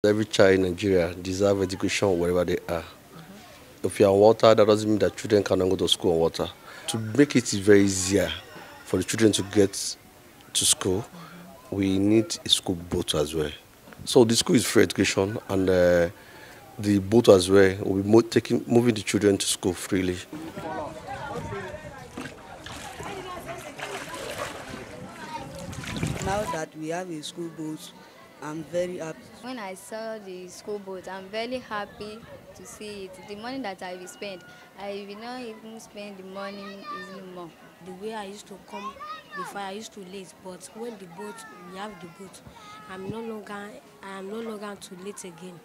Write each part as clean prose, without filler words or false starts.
Every child in Nigeria deserves education wherever they are. If you're on water, that doesn't mean that children cannot go to school on water. To make it very easier for the children to get to school, we need a school boat as well. So the school is free education, and the boat as well will be moving the children to school freely. Now that we have a school boat, I'm very happy. When I saw the school boat, I'm very happy to see it. The money that I will spend, I will not even spend the money even more. The way I used to come before, I used to late, but when we have the boat, I am no longer too late again.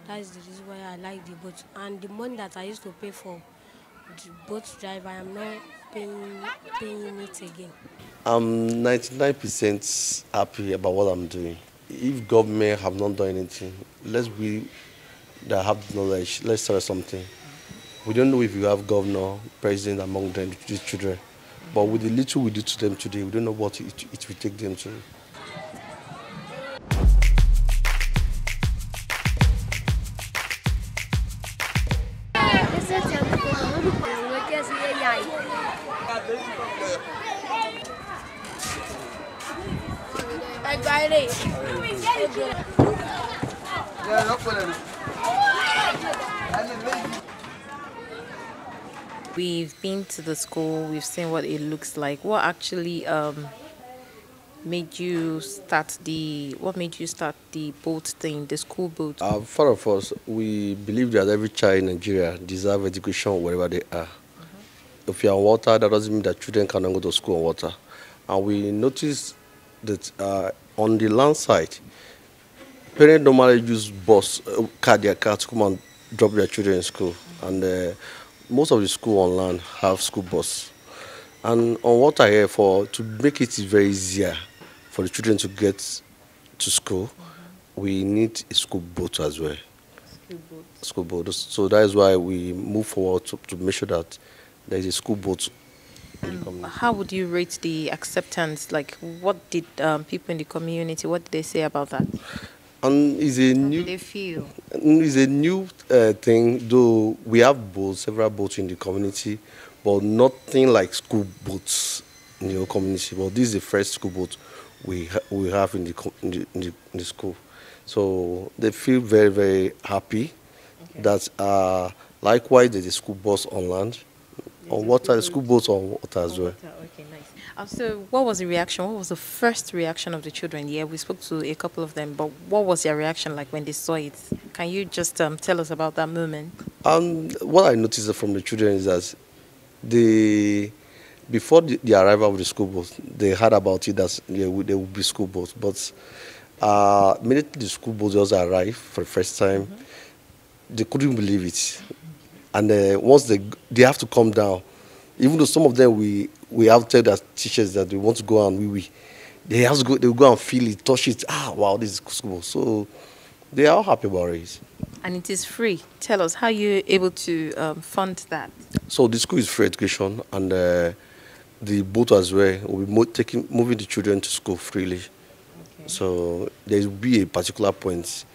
That is the reason why I like the boat. And the money that I used to pay for the boat driver, I am not paying it again. I'm 99% happy about what I'm doing. If government have not done anything, we that have knowledge, let's start something. We don't know if you have governor, president among them, these children. But with the little we do to them today, we don't know what it will take them to. We've been to the school, we've seen what it looks like. What actually made you start the boat thing, the school boat? Far of us, we believe that every child in Nigeria deserves education wherever they are. If you're on water, that doesn't mean that children cannot go to school on water. And we noticed that on the land side, parents normally use their car to come and drop their children in school. And most of the school on land have school bus. And on water here, to make it very easier for the children to get to school, we need a school boat as well. School boat. So that is why we move forward to make sure that there is a school boat. How would you rate the acceptance? Like, what did people in the community, what did they say about that? And How do they feel? It's a new thing, though we have several boats in the community, but nothing like school boats in the community. But this is the first school boat we have in the school. So they feel very, very happy that likewise there's a school bus on land. On water, the school boats on water as well. Okay, nice. So what was the reaction? What was the first reaction of the children? Yeah, we spoke to a couple of them, but what was their reaction like when they saw it? Can you just tell us about that moment? What I noticed from the children is that before the arrival of the school boat, they heard about it that there would be school boats. But immediately the school boat just arrived for the first time, they couldn't believe it. And once they have to come down, even though some of them we have told their teachers that they want to go and they have to go. They will go and feel it, touch it. Wow, this is school. So they are all happy about it. And it is free. Tell us how you're able to fund that. So the school is free education, and the boat as well will be moving the children to school freely. Okay. So there will be a particular point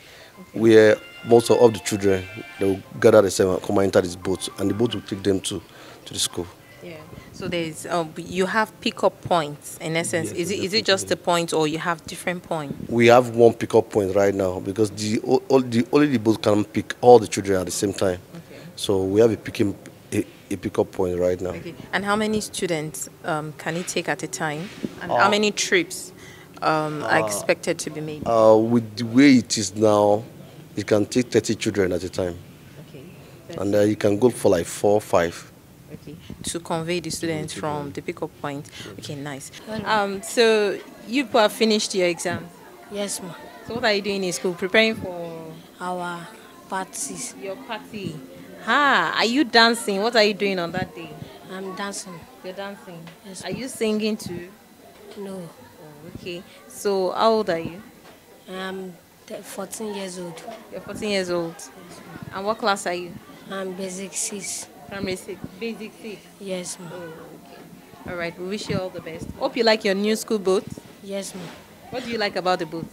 where most of the children, they will gather themselves and come and enter this boat, and the boat will take them to the school. Yeah. So there's you have pickup points in essence. Yes, is it just a point, or you have different points? We have one pickup point right now because only the boat can pick all the children at the same time. Okay. So we have a pickup point right now. Okay. And how many students can it take at a time? And how many trips are expected to be made? With the way it is now, it can take 30 children at a time. Okay. And you can go for like 4 or 5. Okay. To convey the students from the pickup point. Okay, nice. So you have finished your exam? Yes, ma'am. So what are you doing in school? Preparing for our parties. Your party. Are you dancing? What are you doing on that day? I'm dancing. You're dancing? Yes. Are you singing too? No. Oh, okay. So how old are you? I'm 14 years old. You're 14 years old? Yes. And what class are you? I'm basic 6. Primary 6. Basic 6? Yes, ma'am. Oh, okay. All right. We wish you all the best. Hope you like your new school boat. Yes, ma'am. What do you like about the boat?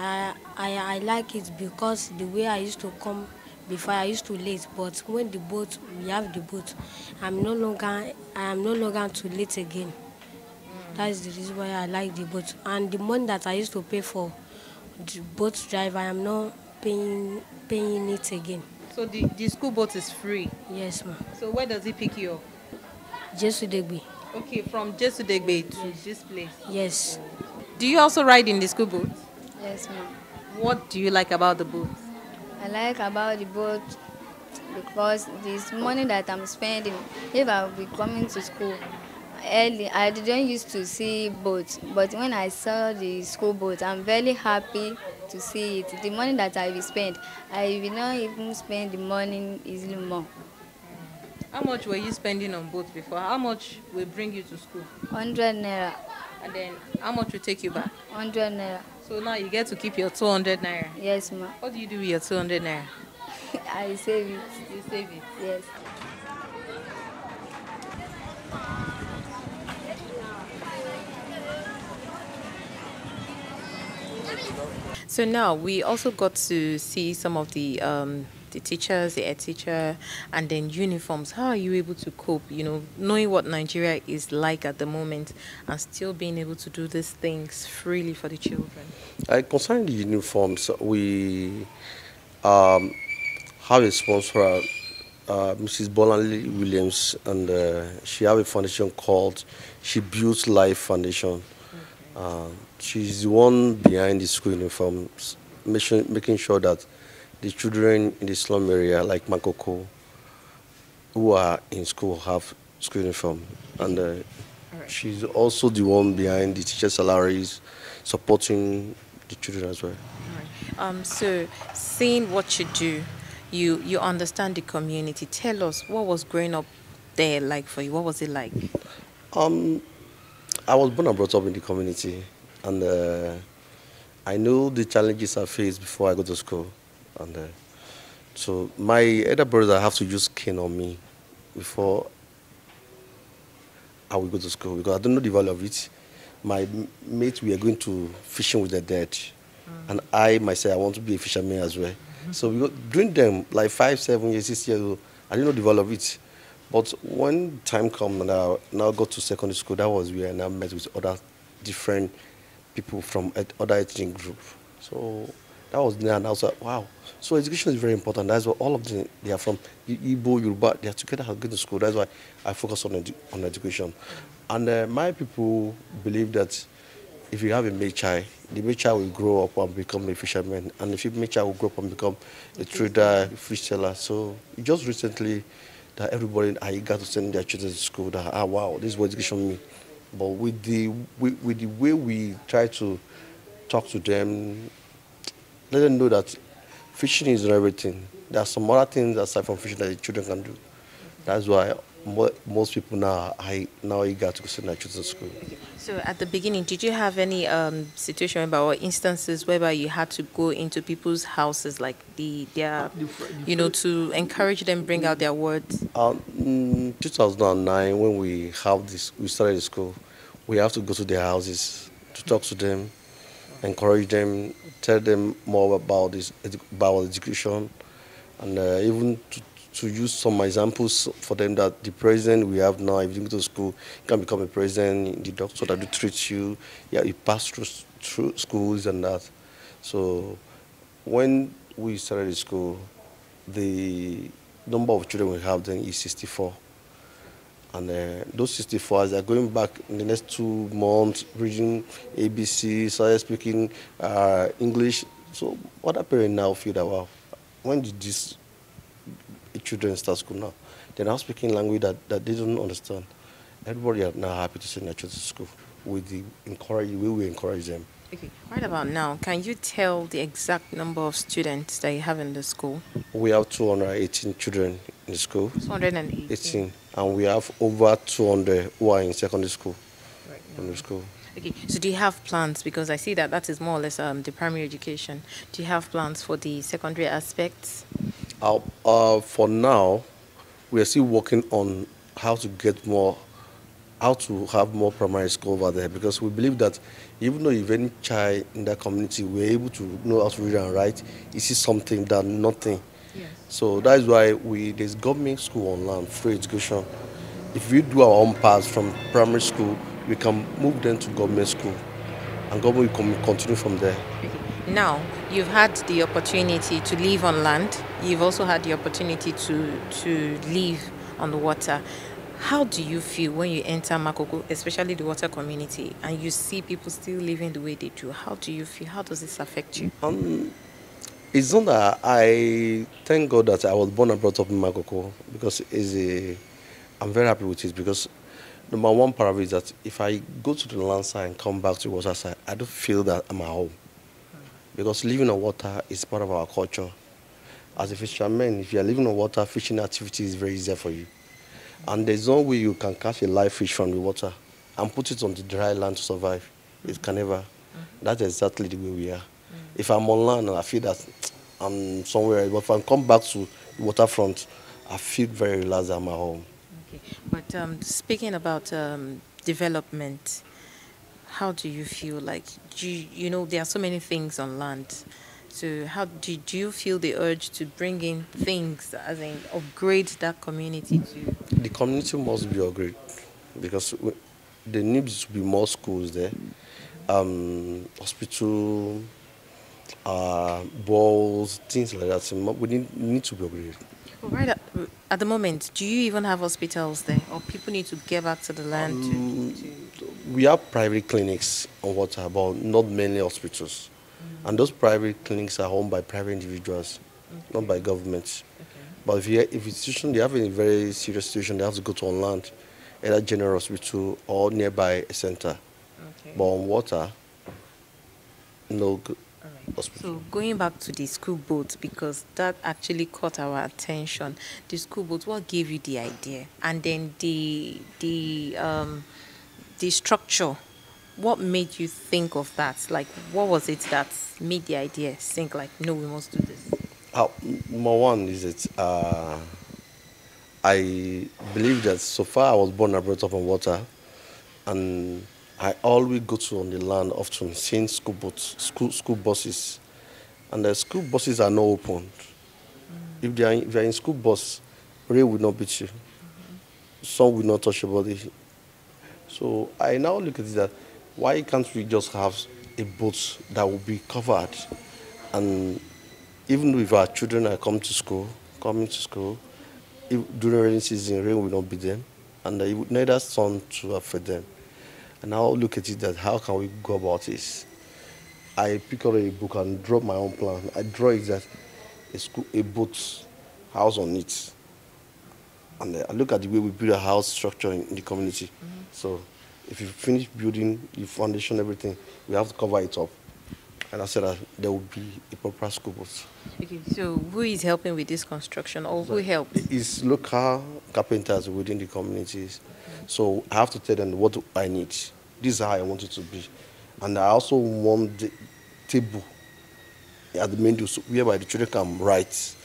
I like it because the way I used to come before I used to late, but when the boat we have the boat, I am no longer too late again. That is the reason why I like the boat. And the money that I used to pay for the boat drive, I am not paying it again. So the school boat is free. Yes, ma'am. So where does it pick you up? Just with the way. Okay, from Jesudegbe to this place. Yes. Do you also ride in the school boat? Yes, ma'am. What do you like about the boat? I like about the boat because this money that I'm spending, if I'll be coming to school early, I didn't used to see boats, but when I saw the school boat, I'm very happy to see it. The money that I will spend, I will not even spend the money easily more. How much were you spending on boat before? How much will bring you to school? 100 naira, And then how much will take you back? 100 naira. So now you get to keep your 200 naira. Yes, ma'am. What do you do with your 200 naira? I save it. You save it. Yes. So now we also got to see some of the teachers, the head teacher, and then uniforms. How are you able to cope? You know, knowing what Nigeria is like at the moment, and still being able to do these things freely for the children. Concerning the uniforms, we um, have a sponsor, Mrs. Bolanley Williams, and she have a foundation called She Builds Life Foundation. She's the one behind the school uniforms, making sure that the children in the slum area, like Makoko, who are in school, have school uniform. And she's also the one behind the teacher salaries, supporting the children as well. So seeing what you do, you understand the community. Tell us, what was growing up there like for you? What was it like? I was born and brought up in the community, and I know the challenges I faced before I go to school. And so my elder brother have to use cane on me before I will go to school because I don't know the value of it. My mates we are going to fishing with their dad, and I myself I want to be a fisherman as well. So we got, during them like 5, 7 years, 6 years old, I didn't know the value of it. But when time come and I now got to secondary school, that was where I now met with other different people from other ethnic group. So that was there, and I was like, wow. So education is very important. That's why all of them, they are from Igbo, Yoruba, they are together and go to school. That's why I focus on education. And my people believe that if you have a male child, the male child will grow up and become a fisherman. And if a male child will grow up and become a trader, a fish seller. So just recently, that everybody are eager to send their children to school. That, wow, this is what education means. But with the way we try to talk to them, let them know that fishing is not everything. There are some other things aside from fishing that the children can do. That's why most people now are eager to send their children to school. So at the beginning, did you have any situation or instances whereby you had to go into people's houses, like to encourage them bring out their words? In 2009, when we started the school, we have to go to their houses to talk to them, encourage them, tell them more about education, and even to use some examples for them that the president we have now, if you go to school, you can become a president, the doctor that will treat you, yeah, you pass through schools and that. So when we started the school, the number of children we have then is 64. And those 64, as they're going back in the next 2 months, reading ABC, started speaking English. So other parents now feel that, wow, when did these children start school now? They're now speaking language that they don't understand. Everybody are now happy to send their children to school with the way we encourage them. Okay, right about now, can you tell the exact number of students that you have in the school? We have 218 children in the school. 218. And we have over 200 who are in secondary school. Right now. In the school. Okay, so do you have plans? Because I see that is more or less the primary education. Do you have plans for the secondary aspects? For now, we are still working on how to get more how to have more primary school over there, because we believe that even though if any child in that community were able to know how to read and write, it is something that nothing. Yes. So that is why there's government school on land, free education. If we do our own pass from primary school, we can move them to government school, and government will continue from there. Now, you've had the opportunity to live on land. You've also had the opportunity to live on the water. How do you feel when you enter Makoko, especially the water community, and you see people still living the way they do? How do you feel? How does this affect you? It's not that I thank God that I was born and brought up in Makoko, because I'm very happy with it, because number one parameter is that if I go to the land side and come back to the water side, I don't feel that I'm at home. Because living on water is part of our culture. As a fisherman, if you are living on water, fishing activity is very easy for you. And there's no way you can catch a live fish from the water and put it on the dry land to survive. It can never. That's exactly the way we are. If I'm on land, I feel that I'm somewhere. But if I come back to the waterfront, I feel very relaxed. I'm at home. Okay. But speaking about development, how do you feel? Like, there are so many things on land. So how do you feel the urge to bring in things, as in upgrade that community to? The community must be upgraded, because there needs to be more schools there, hospital, balls, things like that. So we need to be upgraded. Well, right at the moment, do you even have hospitals there, or people need to get back to the land We have private clinics on water, but not many hospitals. And those private clinics are owned by private individuals, not by governments. But if institution, they have a very serious situation, they have to go to on land, either general hospital or nearby a center. But on water, no hospital. So going back to the school boat, because that actually caught our attention. The school boat, what gave you the idea? And then the structure, what made you think of that? Like, what was it that made the idea think like, no, we must do this? Number one is that I believe that so far I was born and brought up on water, and I always go to on the land often, seeing school boats, school buses, and the school buses are not open. If they are in school bus, rain will not beat you. Sun will not touch your body. So I now look at it that why can't we just have a boat that will be covered, and even if our children are coming to school, during rainy season, rain will not beat them, and it would neither sun to affect them. And now look at it that how can we go about this? I pick up a book and draw my own plan. I draw it that a boat house on it. And I look at the way we build a house structure in the community. So if you finish building the foundation, everything, we have to cover it up. And I said that there will be a proper school boat. Okay, so who is helping with this construction, or who helps? It's local carpenters within the communities. So I have to tell them what I need. This is how I want it to be. And I also want the table at the main door whereby the children can write.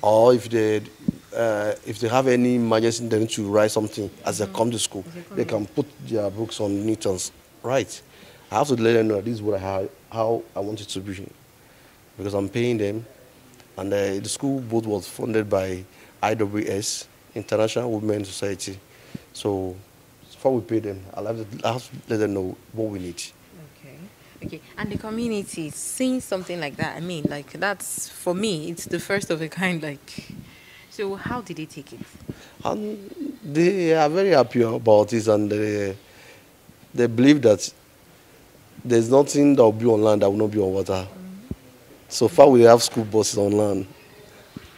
Or if they have any emergency, they need to write something as they come to school, they can put their books on it and write. I have to let them know that this is how I want it to be, because I'm paying them. And the school board was funded by IWS, International Women's Society. So before we pay them, I have to let them know what we need. Okay, and the community seeing something like that, I mean, like, that's, for me, it's the first of a kind, like, so how did they take it? And they are very happy about this, and they believe that there's nothing that will be on land that will not be on water. So far we have school buses on land.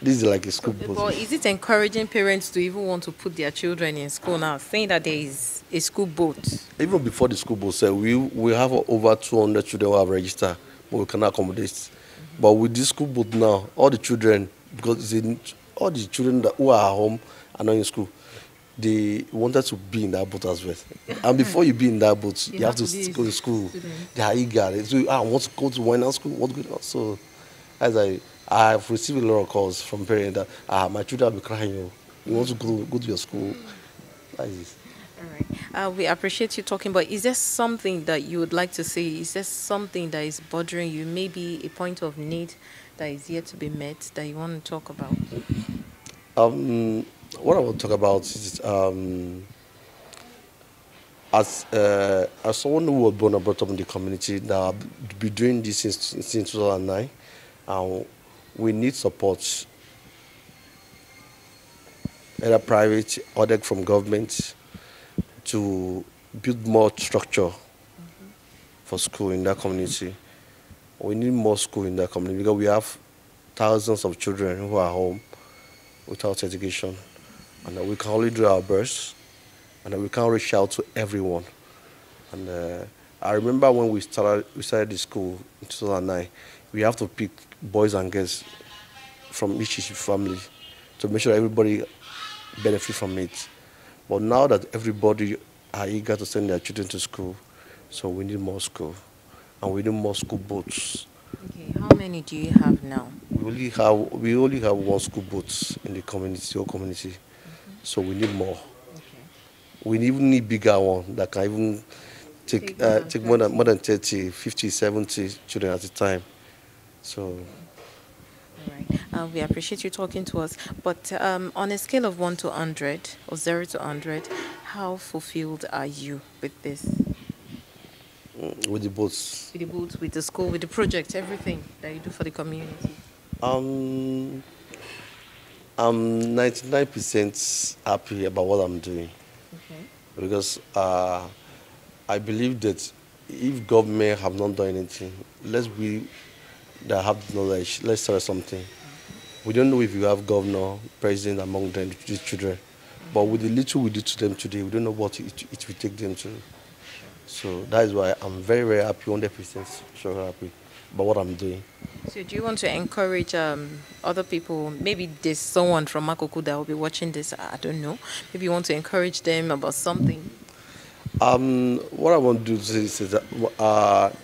This is like a school bus. But is it encouraging parents to even want to put their children in school now, saying that there is a school boat? Even before the school bus, we have over 200 children who have registered, but we cannot accommodate. But with this school boat now, all the children, because all the children who are at home are not in school, they wanted to be in that boat as well. And before you be in that boat, you have to go to school. They are eager. So, I want to go to wine school. What good? So, as I have received a lot of calls from parents that my children will be crying. You want to go to your school? Like this. All right. We appreciate you talking, but is there something that you would like to say? Is there something that is bothering you? Maybe a point of need that is yet to be met that you want to talk about? Um, what I want to talk about is as someone who was born and brought up in the community that I've been doing this since 2009, and we need support, either private or from government, to build more structure for school in that community. We need more school in that community because we have thousands of children who are home without education, and we can only do our best, and we can't reach out to everyone. And I remember when we started the school in 2009, we have to pick boys and girls from each family to make sure everybody benefit from it. But now that everybody are eager to send their children to school, so we need more school, and we need more school boats. Okay, how many do you have now? We only have one school boat in the community, whole community. So we need more. Okay. We even need bigger one that can even take more than 30, 50, 70 children at a time. So All right. We appreciate you talking to us. But on a scale of 1 to 100, or 0 to 100, how fulfilled are you with this? with the boats, With the boots, with the school, with the project, everything that you do for the community? um, I'm 99% happy about what I'm doing Okay. because I believe that if government have not done anything, let's we that have the knowledge, let's start something. We don't know if you have governor, president among them, these children, but with the little we do to them today, we don't know what it will take them to. So that is why I'm very, very happy, 100% sure happy about what I'm doing. So do you want to encourage other people? Maybe there's someone from Makoko that will be watching this. I don't know. Maybe you want to encourage them about something. What I want to do is that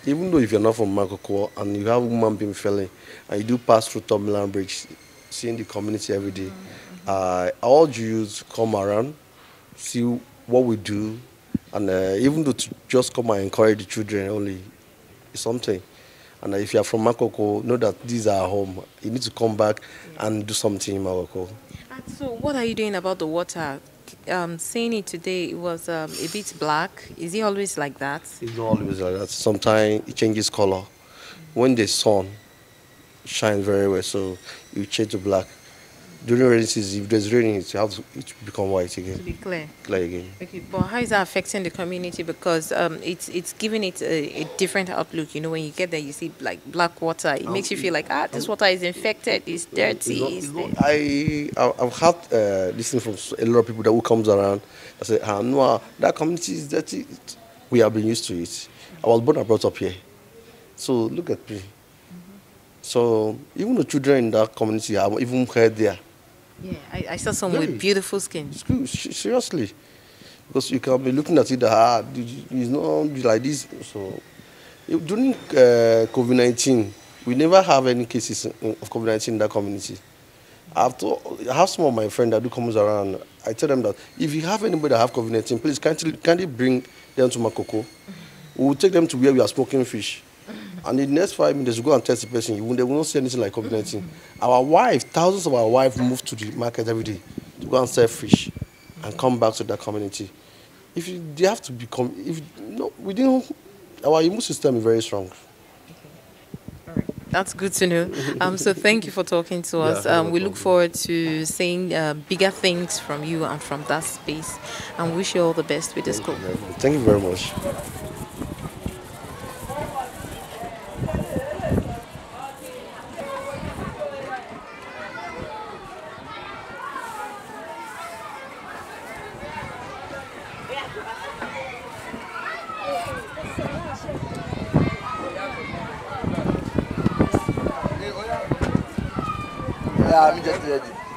even though if you're not from Makoko and you have human being feeling and you do pass through Tomiland Bridge, seeing the community every day, I urge you to come around, see what we do, and even though to just come and encourage the children only is something. And if you are from Makoko, know that these are home. You need to come back and do something in Makoko. And so what are you doing about the water? Seeing it today, it was a bit black. Is it always like that? It's not always like that. Sometimes it changes color. When the sun shines very well, so you change to black. During rainy season, if there's raining, it have to become white To again, be clear. clear again. Okay, but how is that affecting the community? Because it's giving it a different outlook. You know, when you get there, you see like black water. It makes you feel like this water is infected. It's dirty. I've had this thing from a lot of people that who comes around. I say, no, that community is dirty. We have been used to it. I was born and brought up here, so look at me. So even the children in that community have even heard there. Yeah, I saw some Really? with beautiful skin. It's good, seriously, because you can be looking at it that it's not like this. So during COVID-19, we never have any cases of COVID-19 in that community. I have some of my friends that do comes around. I tell them that if you have anybody that have COVID-19, please can't you bring them to Makoko? We will take them to where we are smoking fish. And in the next 5 minutes, you go and test the person. They will not see anything like COVID-19. Thousands of our wives move to the market every day to go and sell fish and come back to that community. They have to become, our immune system is very strong. All right. That's good to know. So thank you for talking to us. Yeah, We look forward to seeing bigger things from you and from that space. And wish you all the best with the school. Thank you very much. Yeah, I'm just ready.